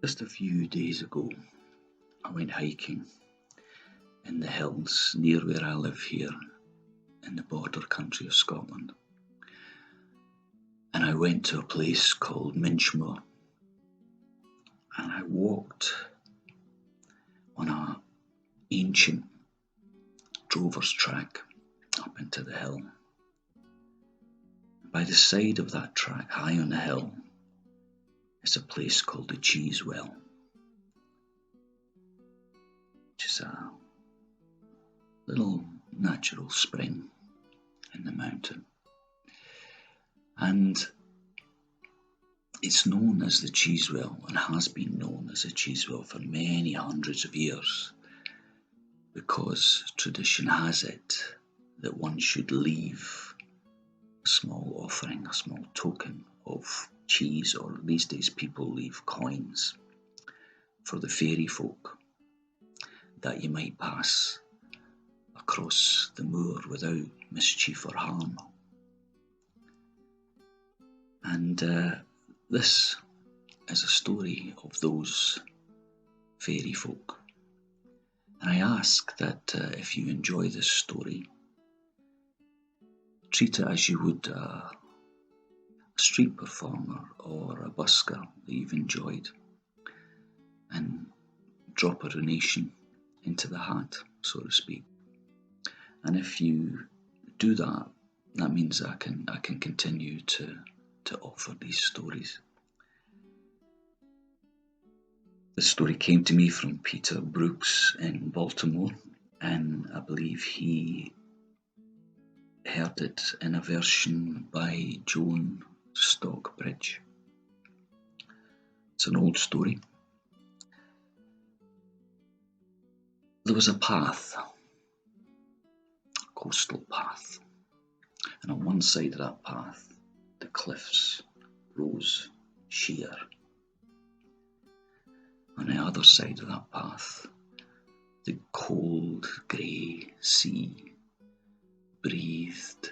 Just a few days ago, I went hiking in the hills near where I live here in the border country of Scotland. And I went to a place called Minchmore, and I walked on an ancient drover's track up into the hill. By the side of that track, high on the hill, is a place called the Cheese Well, which is a little natural spring in the mountain. And it's known as the Cheese Well, and has been known as a Cheese Well for many hundreds of years, because tradition has it that one should leave a small offering, a small token of cheese, or these days people leave coins for the fairy folk, that you might pass across the moor without mischief or harm. And this is a story of those fairy folk. And I ask that if you enjoy this story, treat it as you would a street performer or a busker that you've enjoyed, and drop a donation into the hat, so to speak. And if you do that, that means I can continue to offer these stories. This story came to me from Peter Brooks in Baltimore, and I believe he heard it in a version by Joan Stockbridge. It's an old story. There was a path, a coastal path, and on one side of that path the cliffs rose sheer. On the other side of that path the cold grey sea breathed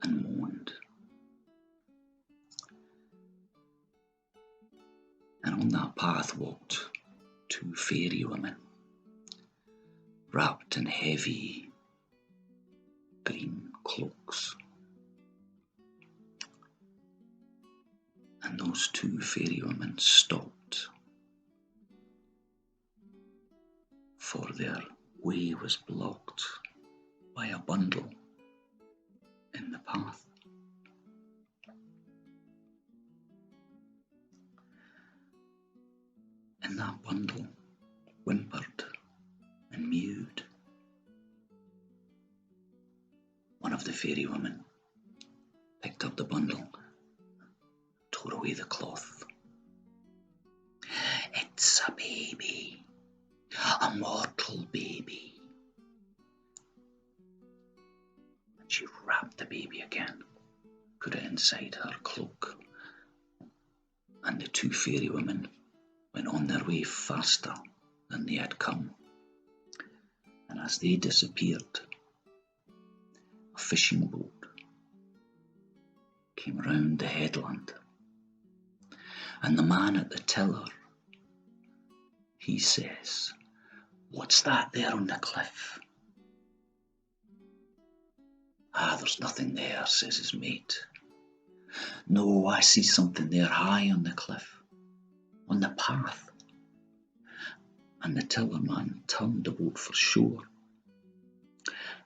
and moaned. And on that path walked two fairy women, wrapped in heavy green cloaks. And those two fairy women stopped, for their way was blocked by a bundle in the path. And that bundle whimpered and mewed. One of the fairy women picked up the bundle, tore away the cloth. "It's a baby, a mortal baby." And she wrapped the baby again, put it inside her cloak, and the two fairy women went on their way faster than they had come. And as they disappeared, a fishing boat came round the headland, and the man at the tiller, he says, "What's that there on the cliff?" "Ah, there's nothing there," says his mate. "No, I see something there high on the cliff, on the path." And the tiller man turned the boat for shore.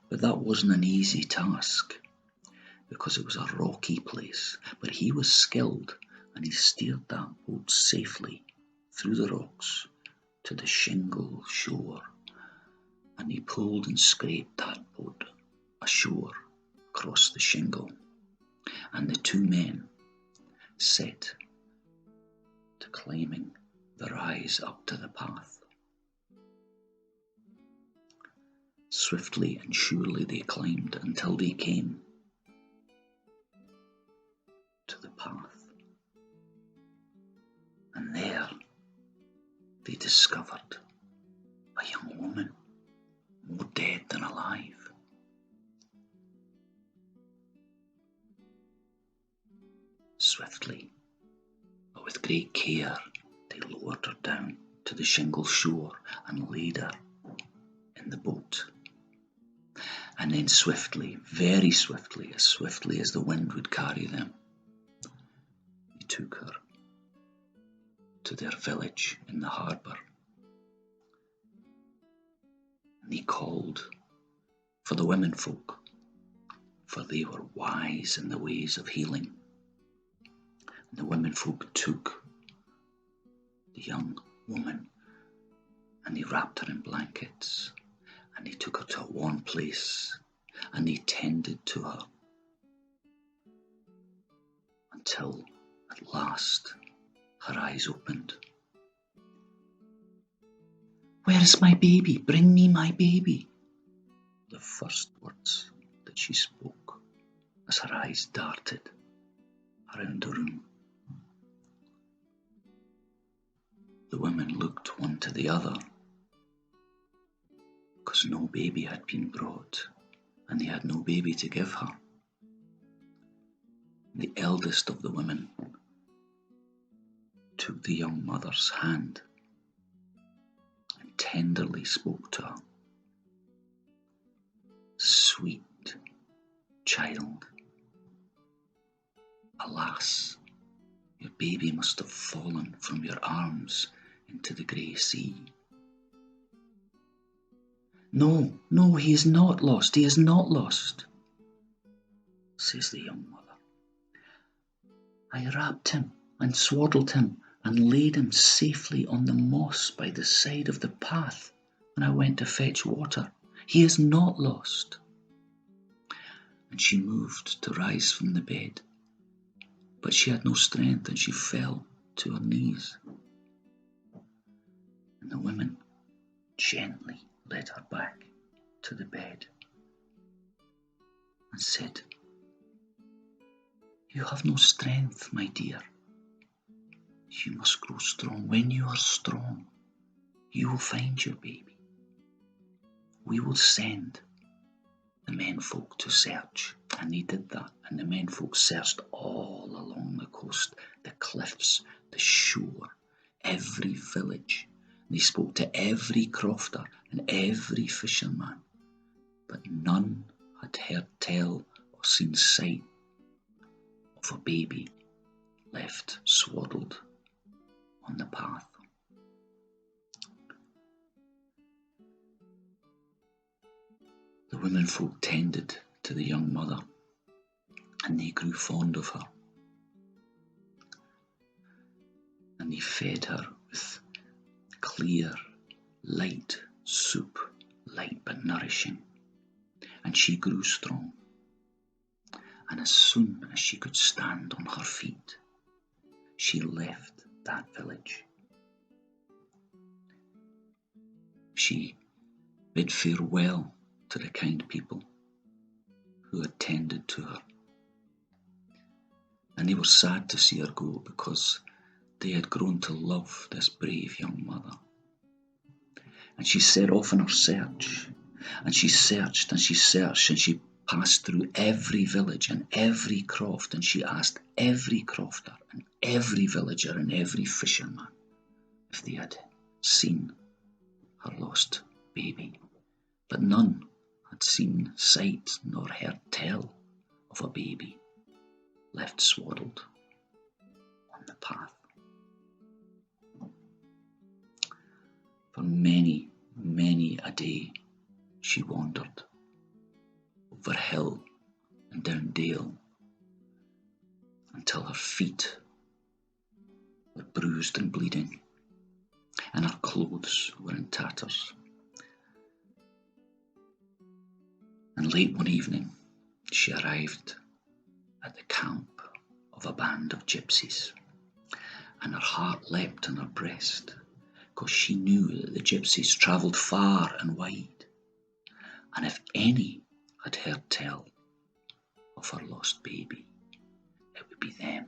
But that wasn't an easy task, because it was a rocky place. But he was skilled, and he steered that boat safely through the rocks to the shingle shore. And he pulled and scraped that boat ashore across the shingle. And the two men set to climbing the rise up to the path. Swiftly and surely they climbed until they came to the path. And there they discovered a young woman, more dead than alive. Swiftly, but with great care, they lowered her down to the shingle shore and laid her in the boat. And then swiftly, very swiftly as the wind would carry them, he took her to their village in the harbour. And he called for the women folk, for they were wise in the ways of healing. And the women folk took the young woman and they wrapped her in blankets and they took her to a warm place and they tended to her until at last her eyes opened. "Where is my baby? Bring me my baby," the first words that she spoke as her eyes darted around the room. The women looked one to the other because no baby had been brought and they had no baby to give her. The eldest of the women took the young mother's hand and tenderly spoke to her. "Sweet child, alas, your baby must have fallen from your arms into the grey sea." No, he is not lost, he is not lost," says the young mother. "I wrapped him and swaddled him and laid him safely on the moss by the side of the path when I went to fetch water. He is not lost." And she moved to rise from the bed, but she had no strength and she fell to her knees. And the women gently led her back to the bed and said, "You have no strength, my dear. You must grow strong. When you are strong, you will find your baby. We will send the menfolk to search." And they did that, and the menfolk searched all along the coast, the cliffs, the shore, every village. They spoke to every crofter and every fisherman, but none had heard tell or seen sight of a baby left swaddled on the path. The womenfolk tended to the young mother, and they grew fond of her. And they fed her with clear, light soup, light but nourishing. And she grew strong. And as soon as she could stand on her feet, she left that village. She bid farewell to the kind people who had tended to her. And they were sad to see her go because they had grown to love this brave young mother. And she set off on her search, and she searched and she searched, and she passed through every village and every croft, and she asked every crofter and every villager and every fisherman if they had seen her lost baby. But none had seen sight nor heard tell of a baby left swaddled on the path. For many, many a day she wandered over hill and down dale until her feet were bruised and bleeding and her clothes were in tatters. And late one evening she arrived at the camp of a band of gypsies, and her heart leapt in her breast because she knew that the gypsies travelled far and wide, and if any had heard tell of her lost baby, it would be them.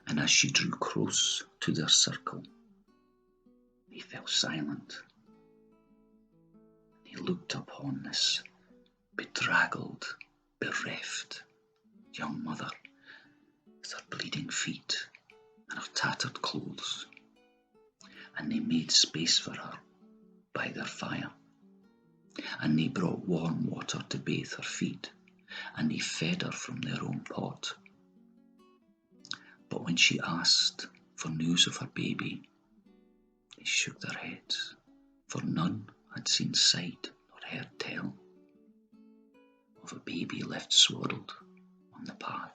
And as she drew close to their circle, they fell silent. They looked upon this bedraggled, bereft young mother with her bleeding feet and her tattered clothes, and they made space for her by their fire, and they brought warm water to bathe her feet, and they fed her from their own pot. But when she asked for news of her baby, they shook their heads, for none had seen sight nor heard tell of a baby left swaddled on the path.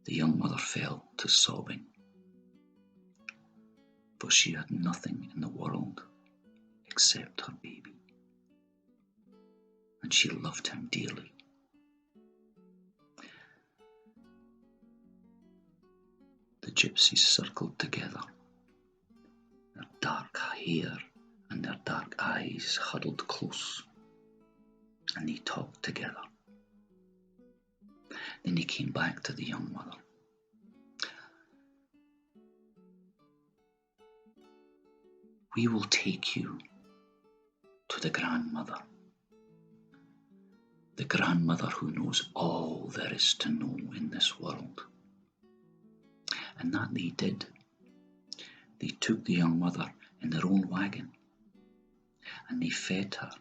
The young mother fell to sobbing, for she had nothing in the world except her baby, and she loved him dearly. The gypsies circled together, their dark hair and their dark eyes huddled close, and they talked together. Then they came back to the young mother. We will take you to the grandmother who knows all there is to know in this world. And that they did. They took the young mother in their own wagon, and they fed her,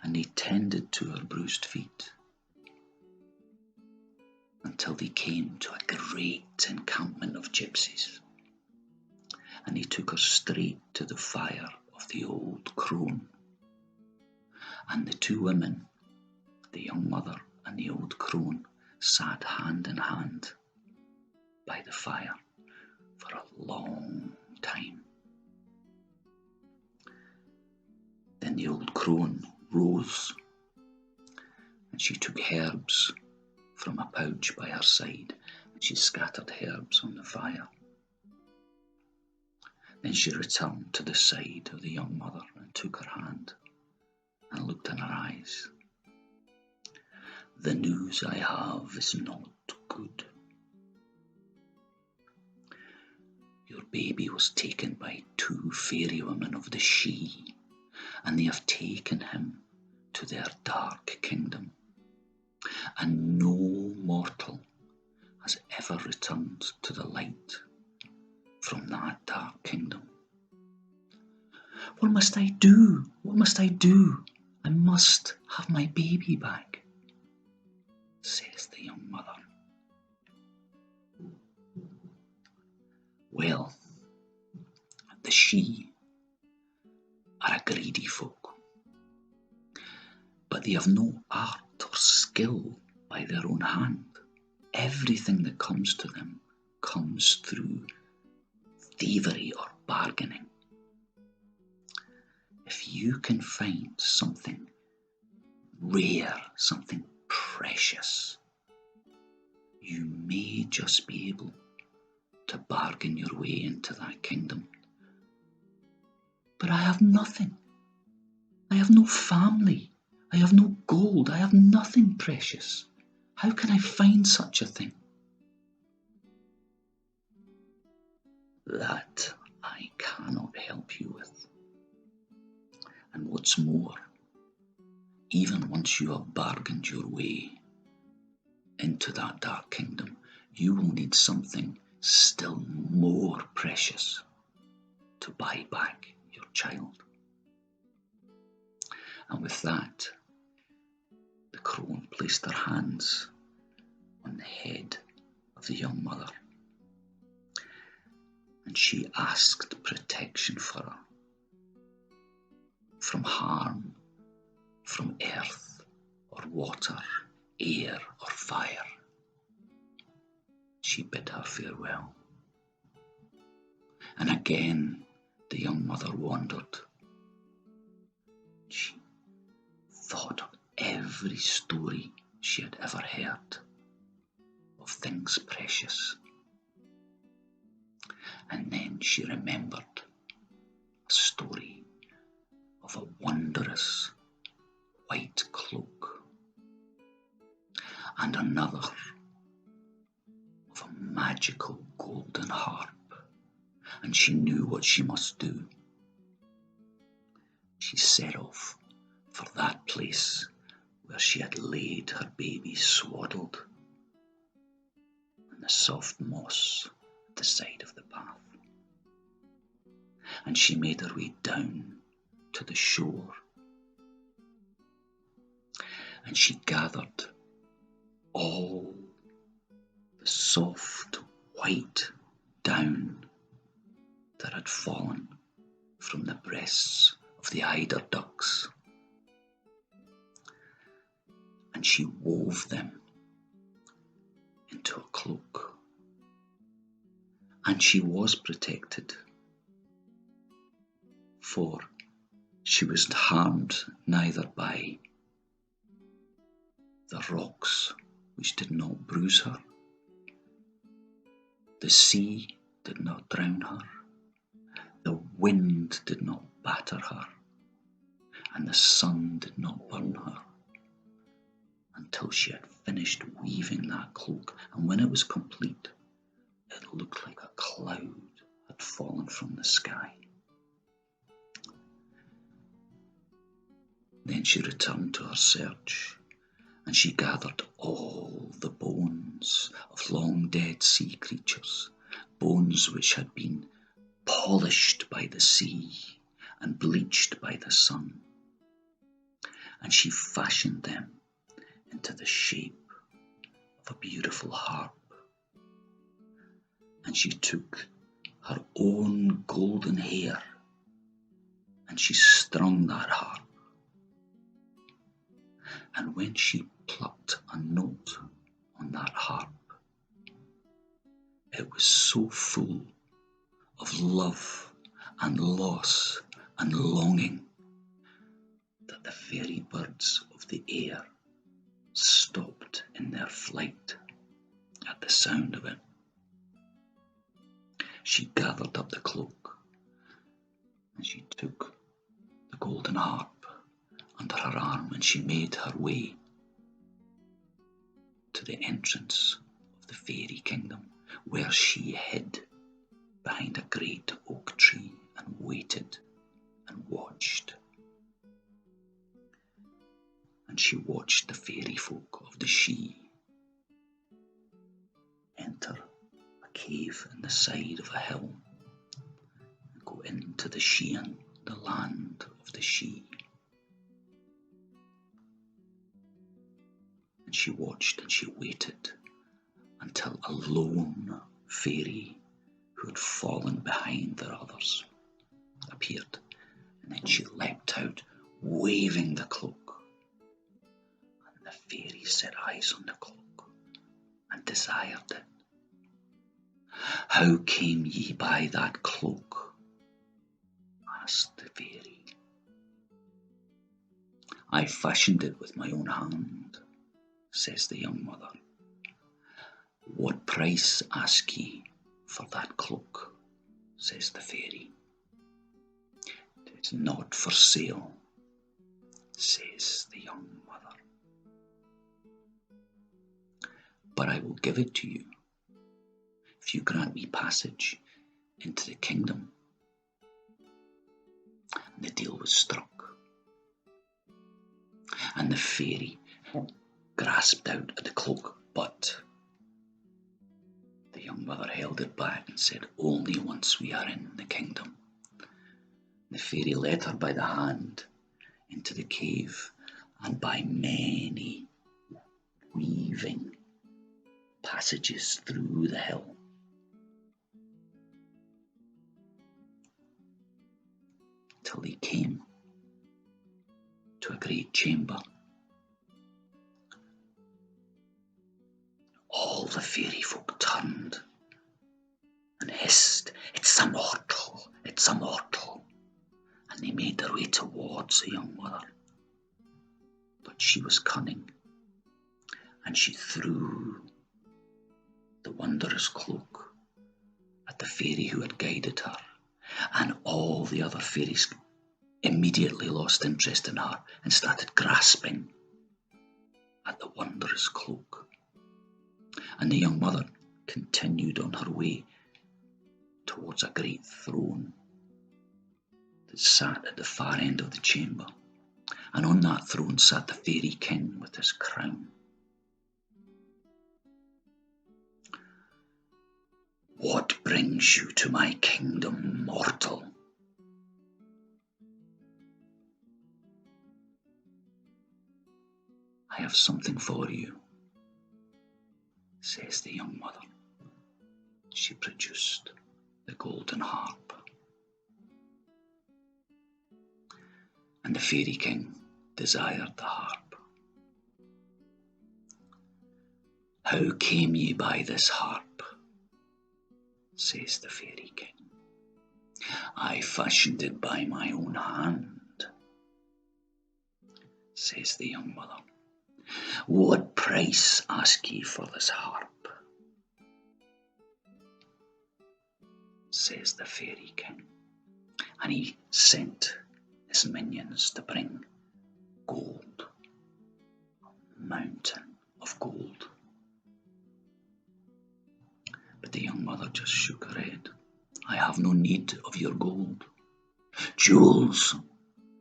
and they tended to her bruised feet, until they came to a great encampment of gypsies, and they took her straight to the fire of the old crone. And the two women, the young mother and the old crone, sat hand in hand by the fire for a long time. Then the old crone rose, and she took herbs from a pouch by her side, and she scattered herbs on the fire. Then she returned to the side of the young mother and took her hand and looked in her eyes. The news I have is not good. Your baby was taken by two fairy women of the Sidhe, and they have taken him to their dark kingdom, and no mortal has ever returned to the light from that dark kingdom. What must I do? What must I do? I must have my baby back, says the young mother. Well, the Sidhe are a greedy folk, but they have no art or skill by their own hand. Everything that comes to them comes through thievery or bargaining. If you can find something rare, something precious, you may just be able to bargain your way into that kingdom. But I have nothing. I have no family. I have no gold. I have nothing precious. How can I find such a thing? That I cannot help you with. And what's more, even once you have bargained your way into that dark kingdom, you will need something still more precious to buy back your child. And with that, the crone placed her hands on the head of the young mother, and she asked protection for her from harm, from earth or water, air or fire. She bid her farewell. And again the young mother wandered. She thought of every story she had ever heard of things precious. And then she remembered a story of a wondrous white cloak, and another of a magical golden harp, and she knew what she must do. She set off for that place where she had laid her baby swaddled on the soft moss at the side of the path. And she made her way down to the shore. And she gathered all the soft white down that had fallen from the breasts of the eider ducks. And she wove them into a cloak. And she was protected, for she was harmed neither by the rocks which did not bruise her, the sea did not drown her, the wind did not batter her, and the sun did not burn her, until she had finished weaving that cloak. And when it was complete, it looked like a cloud had fallen from the sky. Then she returned to her search, and she gathered all the bones of long dead sea creatures, bones which had been polished by the sea and bleached by the sun. And she fashioned them into the shape of a beautiful harp. And she took her own golden hair and she strung that harp. And when she plucked a note on that harp, it was so full of love and loss and longing that the fairy birds of the air stopped in their flight at the sound of it. She gathered up the cloak and she took the golden harp under her arm, and she made her way to the entrance of the fairy kingdom, where she hid behind a great oak tree and waited and watched. And she watched the fairy folk of the Sidhe enter a cave in the side of a hill and go into the Shean, the land of the Sidhe. And she watched and she waited until a lone fairy who had fallen behind the others appeared, and then she leapt out, waving the cloak. And the fairy set eyes on the cloak and desired it. "How came ye by that cloak?" asked the fairy. "I fashioned it with my own hand," says the young mother. "What price ask ye for that cloak?" says the fairy. "It's not for sale," says the young mother, "but I will give it to you if you grant me passage into the kingdom." And the deal was struck, and the fairy grasped out at the cloak, but the young mother held it back and said, "Only once we are in the kingdom." The fairy led her by the hand into the cave, and by many weaving passages through the hill, till they came to a great chamber. All the fairy folk turned and hissed, "It's a mortal, it's a mortal." And they made their way towards the young mother. But she was cunning, and she threw the wondrous cloak at the fairy who had guided her, and all the other fairies immediately lost interest in her and started grasping at the wondrous cloak. And the young mother continued on her way towards a great throne that sat at the far end of the chamber. And on that throne sat the fairy king with his crown. "What brings you to my kingdom, mortal?" "I have something for you," says the young mother. She produced the golden harp. And the fairy king desired the harp. "How came ye by this harp?" says the fairy king. "I fashioned it by my own hand," says the young mother. "What price ask ye for this harp?" says the fairy king. And he sent his minions to bring gold, a mountain of gold. But the young mother just shook her head. "I have no need of your gold." "Jewels,"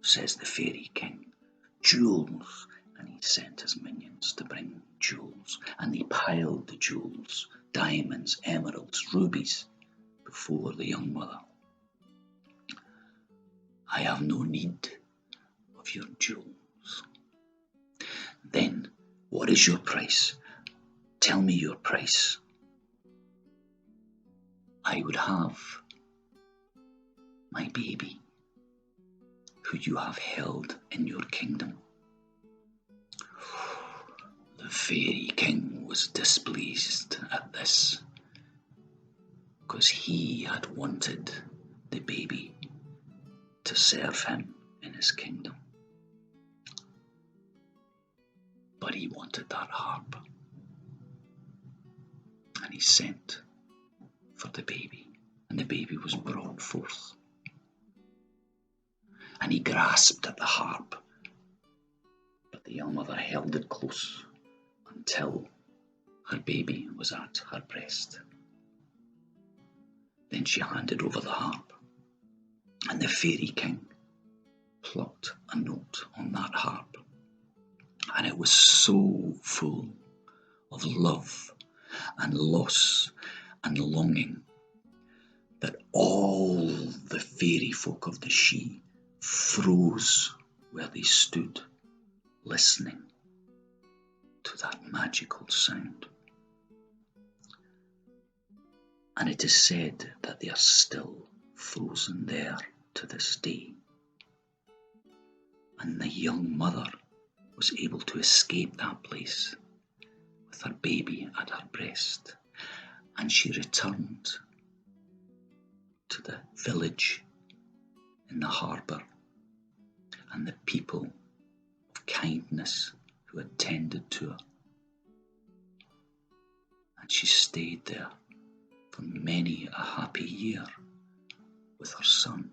says the fairy king. "Jewels." And he sent his minions to bring jewels. And they piled the jewels, diamonds, emeralds, rubies, before the young mother. "I have no need of your jewels." "Then what is your price? Tell me your price." "I would have my baby, who you have held in your kingdom." The fairy king was displeased at this, because he had wanted the baby to serve him in his kingdom. But he wanted that harp, and he sent for the baby, and the baby was brought forth. And he grasped at the harp, but the young mother held it close until her baby was at her breast. Then she handed over the harp, and the fairy king plucked a note on that harp, and it was so full of love and loss and longing that all the fairy folk of the Sidhe froze where they stood, listening to that magical sound. And it is said that they are still frozen there to this day. And the young mother was able to escape that place with her baby at her breast, and she returned to the village in the harbour and the people of kindness who attended to her. And she stayed there for many a happy year with her son.